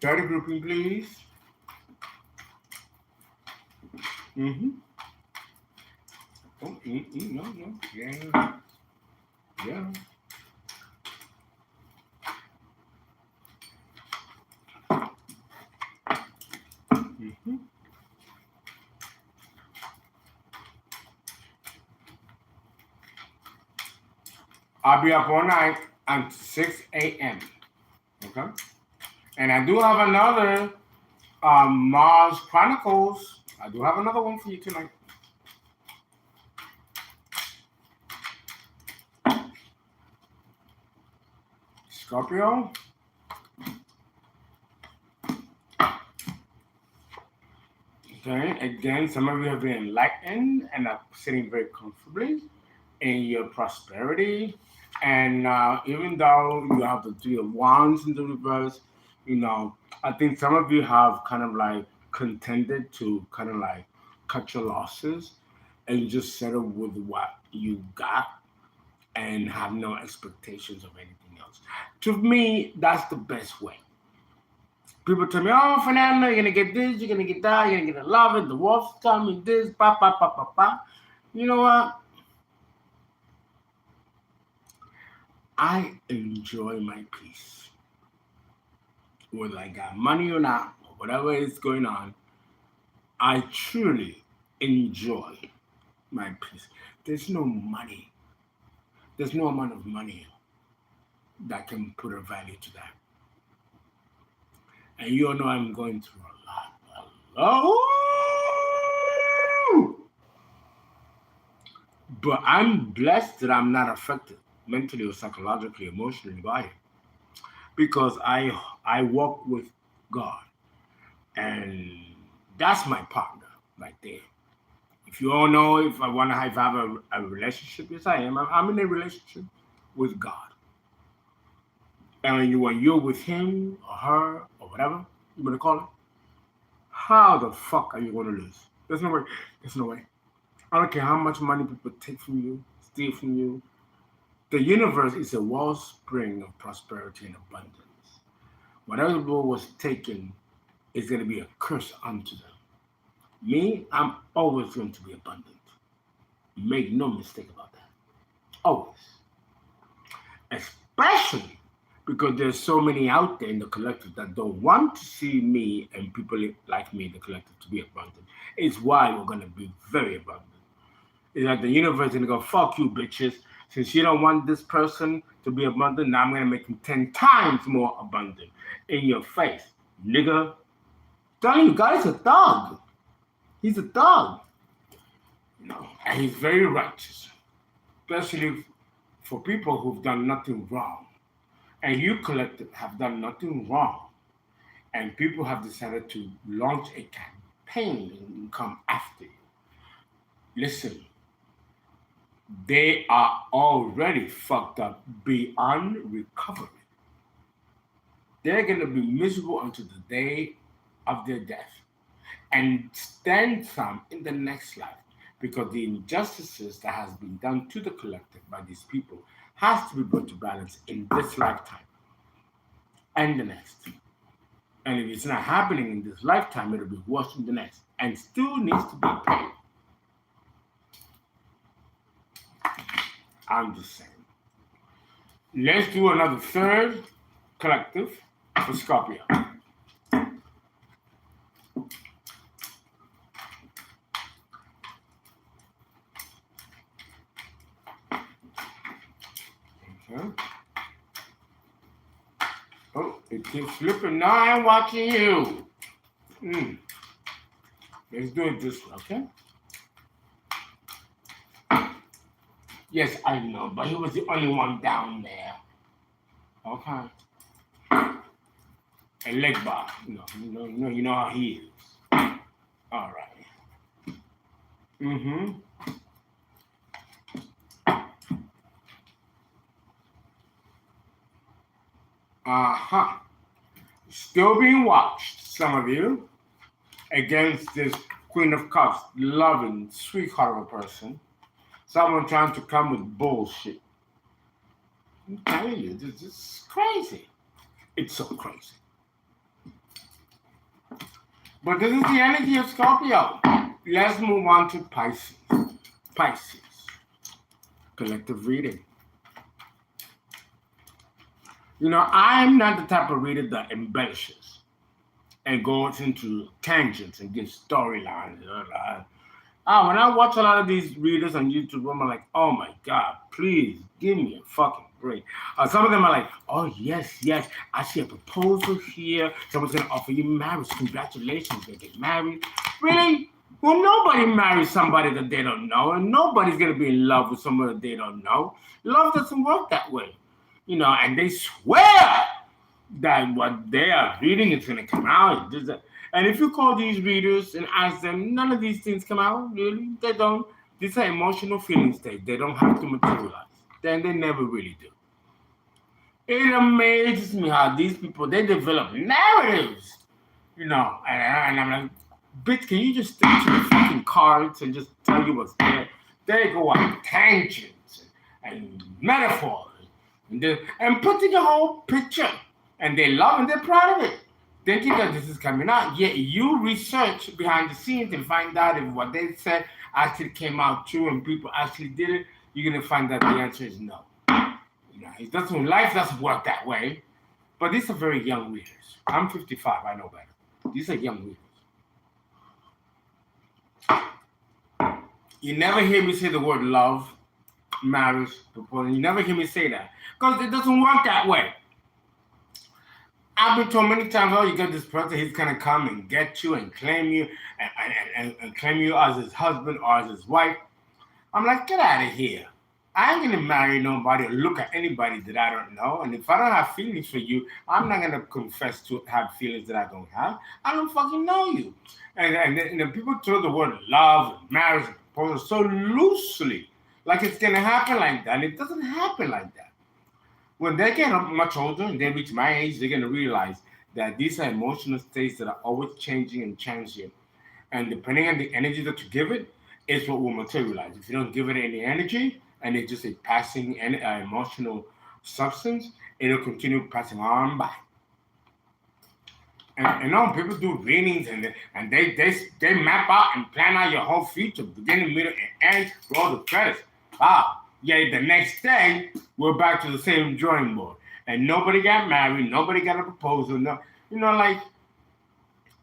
Third grouping, please. Mm-hmm. Oh, no. Yeah. Yeah. Mm-hmm. I'll be up all night until 6 a.m. Okay? And I do have another Mars Chronicles. I do have another one for you tonight. Scorpio. Okay, again, some of you have been enlightened and are sitting very comfortably in your prosperity. And even though you have the Three of Wands in the reverse, I think some of you have kind of like contended to kind of like cut your losses and just settle with what you got and have no expectations of anything else. To me, that's the best way. People tell me, oh, Fernando, you're going to get this, you're going to get that, you're going to get a love it, the wolf's coming, this, pa, pa, pa, pa, pa. You know what? I enjoy my peace. Whether I got money or not, or whatever is going on, I truly enjoy my peace. There's no money. There's no amount of money that can put a value to that. And you all know I'm going through a lot. But I'm blessed that I'm not affected mentally or psychologically, emotionally by it. Because I walk with God. And that's my partner right there. If you all know, if I want to have a relationship, yes, I am. I'm in a relationship with God. And when you're with him or her or whatever you want to call it, how the fuck are you going to lose? There's no way. There's no way. I don't care how much money people take from you, steal from you. The universe is a wellspring of prosperity and abundance. Whatever was taken is going to be a curse unto them. Me, I'm always going to be abundant. Make no mistake about that. Always. Especially because there's so many out there in the collective that don't want to see me and people like me in the collective to be abundant. It's why we're going to be very abundant. It's like the universe is going to go, fuck you, bitches. Since you don't want this person to be abundant, now I'm going to make him 10 times more abundant in your face, nigga. I'm telling you, God is a thug. He's a thug. And he's very righteous, especially for people who've done nothing wrong. And you collective have done nothing wrong. And people have decided to launch a campaign and come after you. Listen, they are already fucked up beyond recovery. They're going to be miserable until the day of their death and stand some in the next life, because the injustices that has been done to the collective by these people has to be brought to balance in this lifetime and the next. And if it's not happening in this lifetime, it'll be worse in the next and still needs to be paid. I'm just saying. Let's do another third collective for Scorpio. Okay. Oh, it keeps flipping. Now I'm watching you. Let's do it this way, okay? Yes, I know, but he was the only one down there. Okay. And leg bar. You know how he is. All right. Still being watched, some of you, against this Queen of Cups, loving, sweetheart of a person. Someone trying to come with bullshit. I'm telling you, this is crazy. It's so crazy. But this is the energy of Scorpio. let's move on to Pisces. Pisces. Collective reading. You know, I'm not the type of reader that embellishes and goes into tangents and gives storylines. When I watch a lot of these readers on YouTube, I'm like, oh my God, please give me a fucking break. Some of them are like, oh yes, I see a proposal here. Someone's gonna offer you marriage. Congratulations, they get married. Really? Well, nobody marries somebody that they don't know, and nobody's gonna be in love with someone that they don't know. Love doesn't work that way. You know, and they swear that what they are reading is going to come out. And if you call these readers and ask them, none of these things come out, really. They don't. These are emotional feeling states. They don't have to materialize. Then they never really do. It amazes me how these people, they develop narratives, you know. And I'm like, bitch, can you just stick to the fucking cards and just tell you what's there? They go on tangents and metaphors and put in the whole picture. And they love and they're proud of it, thinking that this is coming out. Yet you research behind the scenes and find out if what they said actually came out true and people actually did it. You're gonna find that the answer is no. You know, life doesn't work that way. But these are very young readers. I'm 55. I know better. These are young readers. You never hear me say the word love, marriage, proposal. You never hear me say that because it doesn't work that way. I've been told many times, oh, you get this person, he's gonna come and get you and claim you and claim you as his husband or as his wife. I'm like, get out of here. I ain't gonna marry nobody or look at anybody that I don't know. And if I don't have feelings for you, I'm not gonna confess to have feelings that I don't have. I don't fucking know you. And then people throw the word love, marriage, and proposal so loosely, like it's gonna happen like that. And it doesn't happen like that. When they get much older and they reach my age, they're going to realize that these are emotional states that are always changing and transient. And depending on the energy that you give it, is what will materialize. If you don't give it any energy and it's just a passing emotional substance, it'll continue passing on by. And no, people do readings and they map out and plan out your whole future, beginning, middle, and end, roll the credits. Wow. Yeah, the next day, we're back to the same drawing board. And nobody got married, nobody got a proposal, no, you know, like,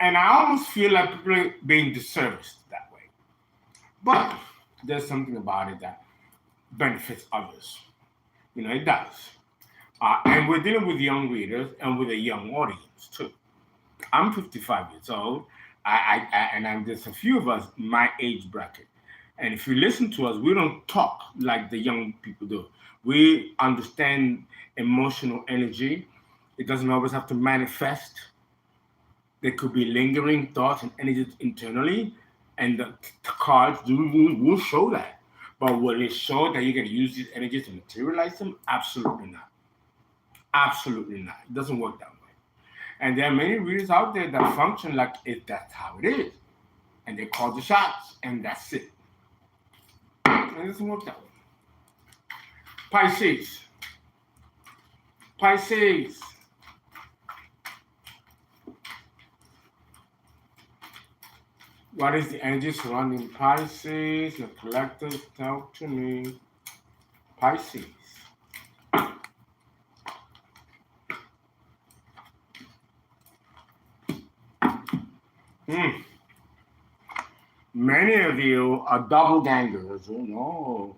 and I almost feel like people are being disserviced that way. But there's something about it that benefits others. You know, it does. And we're dealing with young readers and with a young audience, too. I'm 55 years old, and there's a few of us my age bracket. And if you listen to us, we don't talk like the young people do. We understand emotional energy. It doesn't always have to manifest. There could be lingering thoughts and energies internally, and the cards will show that. But will it show that you're going to use these energies to materialize them? Absolutely not. Absolutely not. It doesn't work that way. And there are many readers out there that function like that's how it is. And they call the shots, and that's it. It doesn't work that way. Pisces. Pisces. What is the energy surrounding Pisces? The collective, talk to me. Pisces. Many of you are doppelgangers, you know,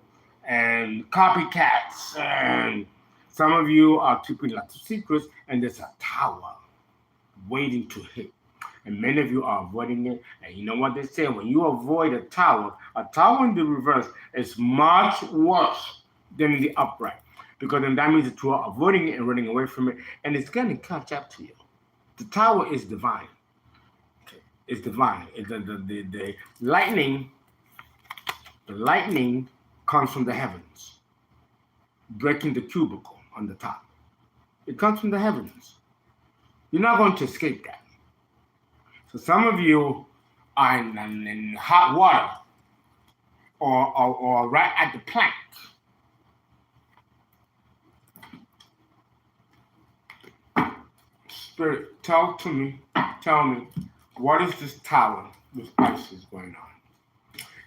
and copycats, and some of you are keeping lots of secrets, and there's a tower waiting to hit. And many of you are avoiding it. And you know what they say? When you avoid a tower in the reverse is much worse than in the upright. Because then that means that you are avoiding it and running away from it, and it's going to catch up to you. The tower is divine. It's divine. The lightning comes from the heavens, breaking the cubicle on the top. It comes from the heavens. You're not going to escape that. So some of you are in hot water or right at the plank. Spirit, tell me, what is this tower with Pisces going on?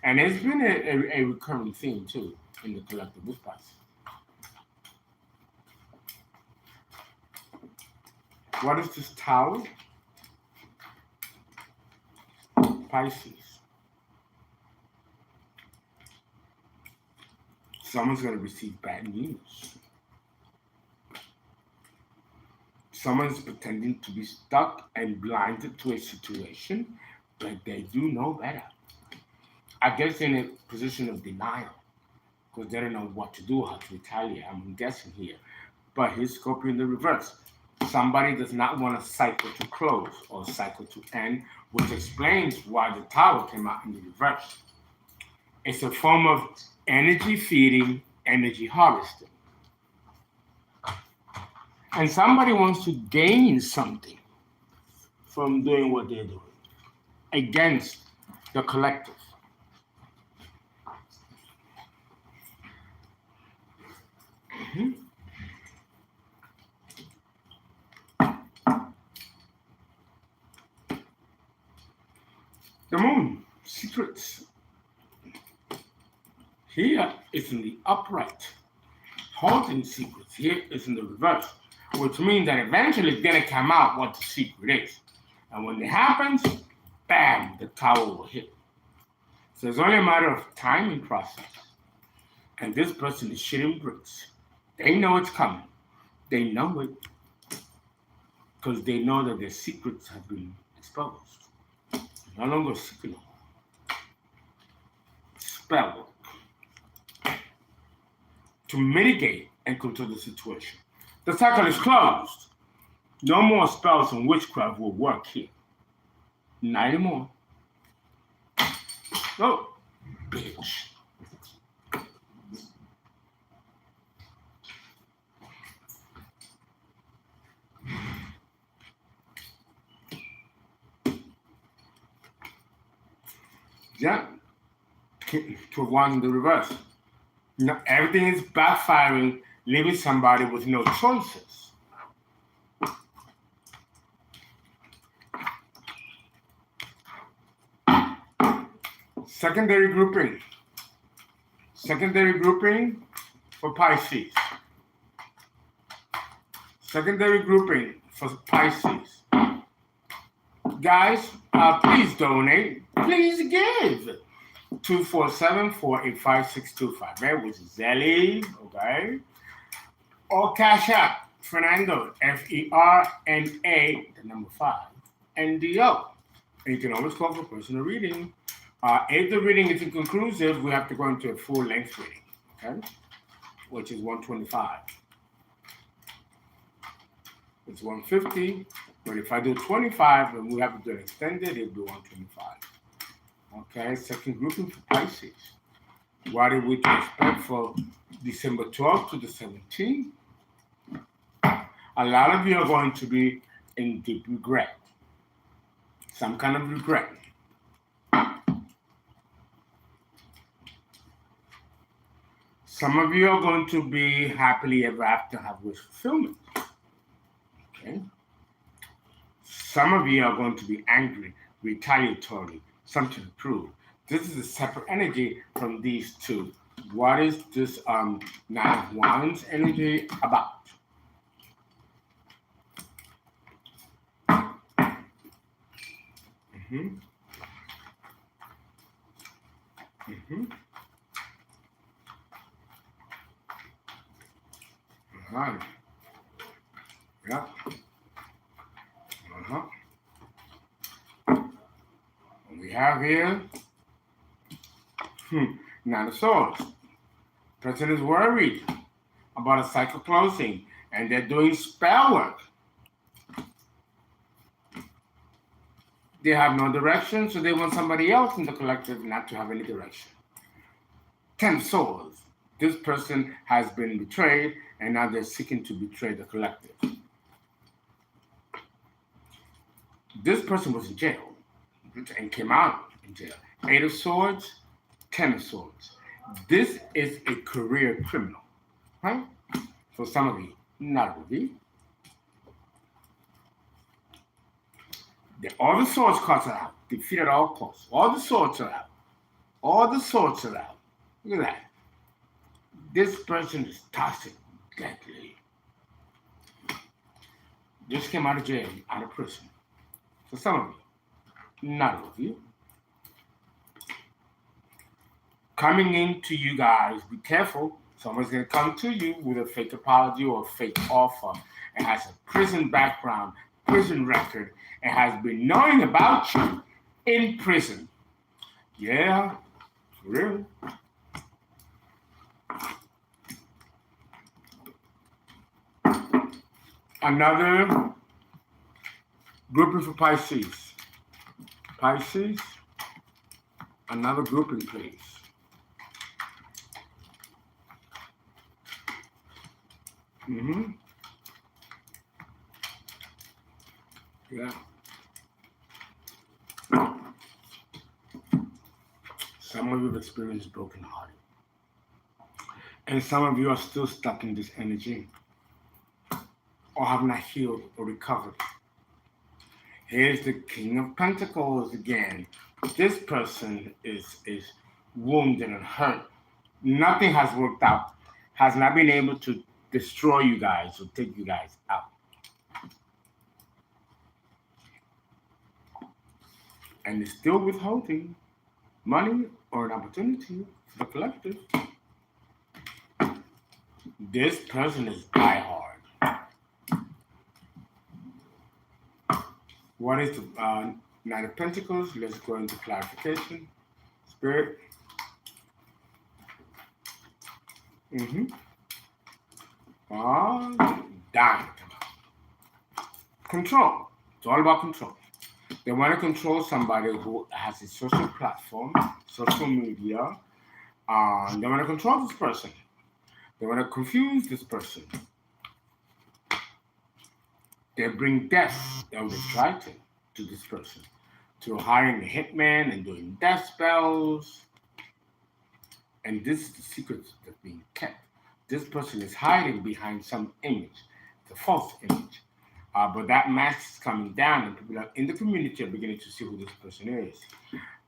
And it's been a recurring theme too in the collective with Pisces. What is this tower? Pisces. Someone's going to receive bad news. Someone's pretending to be stuck and blinded to a situation, but they do know better. I guess in a position of denial, because they don't know what to do, how to retaliate. I'm guessing here. But here's Scorpio in the reverse. Somebody does not want a cycle to close or a cycle to end, which explains why the tower came out in the reverse. It's a form of energy feeding, energy harvesting. And somebody wants to gain something from doing what they're doing against the collective. Mm-hmm. The moon, secrets. Here is in the upright, holding secrets. Here is in the reverse, which means that eventually it's going to come out what the secret is. And when it happens, bam, the tower will hit. So it's only a matter of time and process. And this person is shitting bricks. They know it's coming. They know it because they know that their secrets have been exposed. No longer secret. Spell work to mitigate and control the situation. The cycle is closed. No more spells and witchcraft will work here. Not anymore. Oh, bitch. Yeah, to one in the reverse. No, everything is backfiring, leaving somebody with no choices. Secondary grouping. Secondary grouping for Pisces. Secondary grouping for Pisces. Guys, please donate. Please give. 247-485-625, right? Which is ZELLE, okay? Or Cash App, Fernando, FERNA, the number 5, NDO. And you can always call for personal reading. If the reading is inconclusive, we have to go into a full-length reading, okay? Which is 125. It's 150, but if I do 25 and we have to do an extended, it'll be 125. Okay, second grouping for Pisces. What are we to expect for December 12th to the 17th? A lot of you are going to be in deep regret. Some kind of regret. Some of you are going to be happily ever after, have wish fulfillment. Okay. Some of you are going to be angry, retaliatory, something to prove. This is a separate energy from these two. What is this Nine of Wands energy about? Mm-hmm. Mm-hmm. Right. Yeah. Uh-huh. We have here Nine of Swords. Person is worried about a cycle closing, and they're doing spell work. They have no direction, so they want somebody else in the collective not to have any direction. 10 of Swords. This person has been betrayed, and now they're seeking to betray the collective. This person was in jail and came out in jail. 8 of Swords, 10 of Swords. This is a career criminal, right? For some of you, not all of you. All the swords cards are out. Defeat at all costs. All the swords are out. All the swords are out. Look at that. This person is toxic, deadly. Just came out of jail, out of prison. For some of you, not all of you. Coming into you guys, be careful. Someone's going to come to you with a fake apology or a fake offer and has a prison background, prison record, and has been knowing about you in prison. Yeah, for real. Another grouping for Pisces. Pisces, another grouping, please. Yeah. Some of you have experienced broken heart. And some of you are still stuck in this energy or have not healed or recovered. Here's the King of Pentacles again. This person is wounded and hurt. Nothing has worked out. Has not been able to destroy you guys or take you guys out. And is still withholding money or an opportunity for the collective. This person is diehard. What is the Knight of Pentacles? Let's go into clarification. Spirit. Dying. Control. It's all about control. They want to control somebody who has a social platform, social media. They want to control this person. They want to confuse this person. They bring death, or they try to this person, to hiring a hitman and doing death spells. And this is the secret that's being kept. This person is hiding behind some image, the false image. But that mask is coming down, and people in the community are beginning to see who this person is.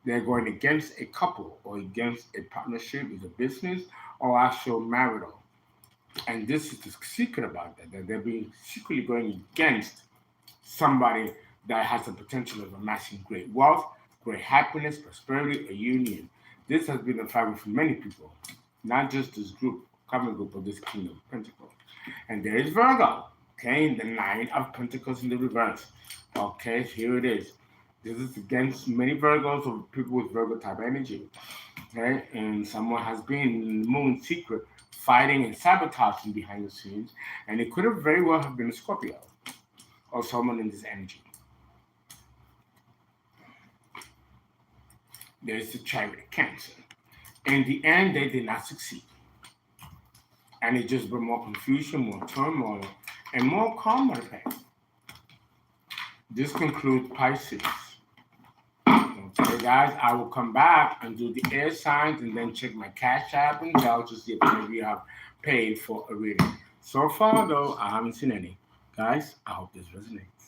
They're going against a couple or against a partnership with a business or actual marital. And this is the secret about that they're being secretly going against somebody that has the potential of amassing great wealth, great happiness, prosperity, a union. This has been a fight for many people, not just this group, common group of this King of Pentacles. And there is Virgo, okay, the Nine of Pentacles in the reverse. Okay, here it is. This is against many Virgos or people with Virgo type energy. Okay, and someone has been in the moon secret fighting and sabotaging behind the scenes, and it could have very well have been a Scorpio or someone in this energy. There's the Chariot, Cancer. In the end, they did not succeed. And it just brought more confusion, more turmoil, and more karma to pay. This concludes Pisces. Okay, guys, I will come back and do the air signs and then check my Cash App and Zelle to see if any of you have paid for a reading. So far, though, I haven't seen any. Guys, I hope this resonates.